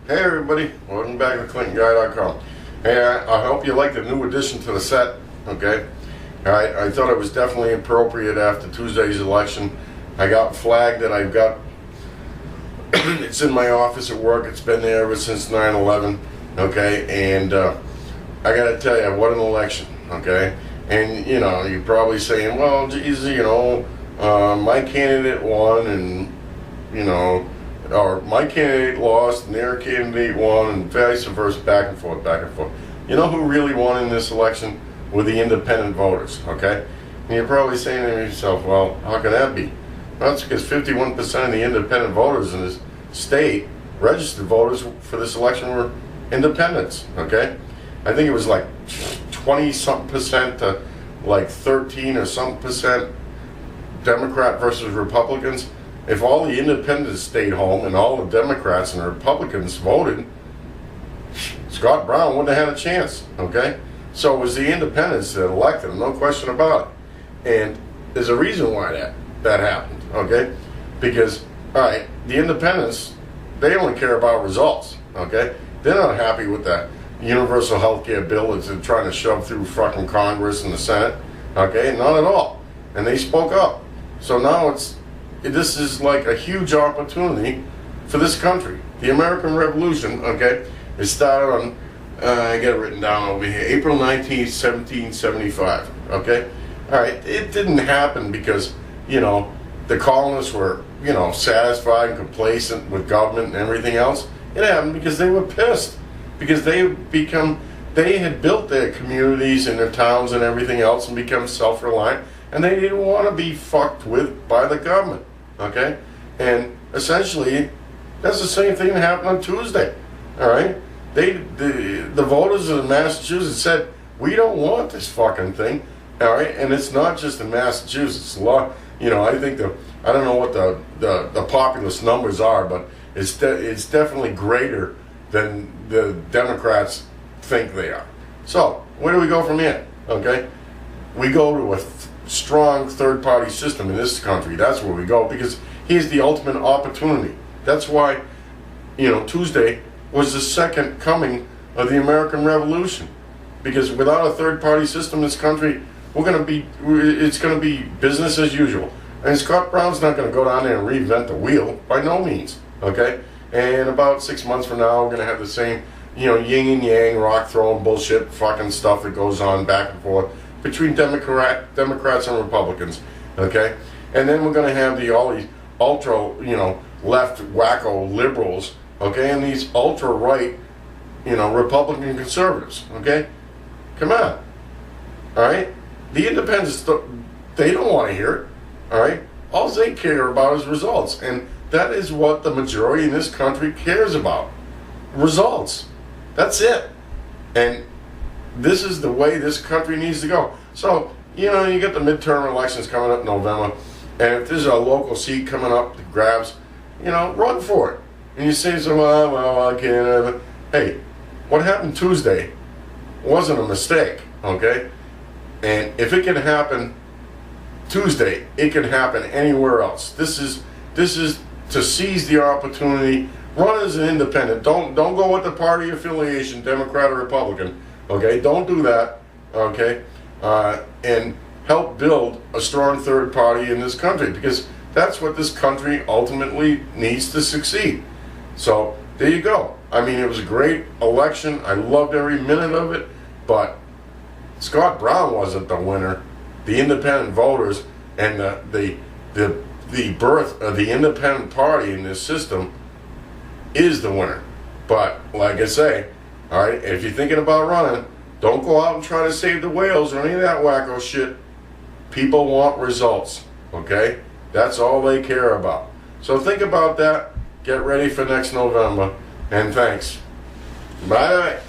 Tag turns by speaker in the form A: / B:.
A: Hey everybody, welcome back to ClintonGuy.com. Hey, I hope you like the new addition to the set, okay? I thought it was definitely appropriate after Tuesday's election. I got flagged that I've got, it's in my office at work, it's been there ever since 9/11, okay? And I gotta tell you, what an election, okay? And you know, you're probably saying, well, geez, you know, my candidate won and, you know, or my candidate lost and their candidate won and vice versa, back and forth, back and forth. You know who really won in this election? Were the independent voters, okay? And you're probably saying to yourself, well, how can that be? Well, that's because 51% of the independent voters in this state, registered voters for this election, were independents, okay? I think it was like 20-something percent to like 13 or something percent Democrat versus Republicans. If all the independents stayed home and all the Democrats and the Republicans voted, Scott Brown wouldn't have had a chance, okay? So it was the independents that elected him, no question about it. And there's a reason why that happened, okay? Because, all right, the independents, they only care about results, okay? They're not happy with that universal health care bill that they're trying to shove through fucking Congress and the Senate, okay? Not at all. And they spoke up. So now this is like a huge opportunity for this country. The American Revolution, okay, it started on, I got it written down over here, April 19th, 1775, okay? All right, it didn't happen because, you know, the colonists were, you know, satisfied and complacent with government and everything else. It happened because they were pissed, because they had built their communities and their towns and everything else and become self-reliant, and they didn't want to be fucked with by the government. Okay, and essentially, that's the same thing that happened on Tuesday. All right, the voters of Massachusetts said, we don't want this fucking thing. All right, and it's not just in Massachusetts. A lot, you know, I think I don't know what the populist numbers are, but it's definitely greater than the Democrats think they are. So where do we go from here? Okay, we go to a strong third-party system in this country. That's where we go, because here's the ultimate opportunity. That's why, you know, Tuesday was the second coming of the American Revolution, because without a third-party system in this country, it's going to be business as usual. And Scott Brown's not going to go down there and reinvent the wheel, by no means, okay? And about 6 months from now, we're going to have the same, you know, yin and yang, rock throwing bullshit fucking stuff that goes on back and forth between Democrats and Republicans, okay? And then we're going to have all these ultra, you know, left wacko liberals, okay, and these ultra right, you know, Republican conservatives, okay? Come on, all right? The independents, they don't want to hear it, all right? All they care about is results, and that is what the majority in this country cares about, results. That's it. And this is the way this country needs to go. So, you know, you get the midterm elections coming up in November, and if there's a local seat coming up that grabs, you know, run for it. And you say, so, well, I can't. Hey, what happened Tuesday wasn't a mistake, okay? And if it can happen Tuesday, it can happen anywhere else. This is to seize the opportunity. Run as an independent. Don't go with the party affiliation, Democrat or Republican. Okay, don't do that, okay, and help build a strong third party in this country, because that's what this country ultimately needs to succeed. So, there you go. I mean, it was a great election. I loved every minute of it, but Scott Brown wasn't the winner. The independent voters and the birth of the independent party in this system is the winner. But, like I say, all right, if you're thinking about running, don't go out and try to save the whales or any of that wacko shit. People want results, okay? That's all they care about. So think about that. Get ready for next November. And thanks. Bye.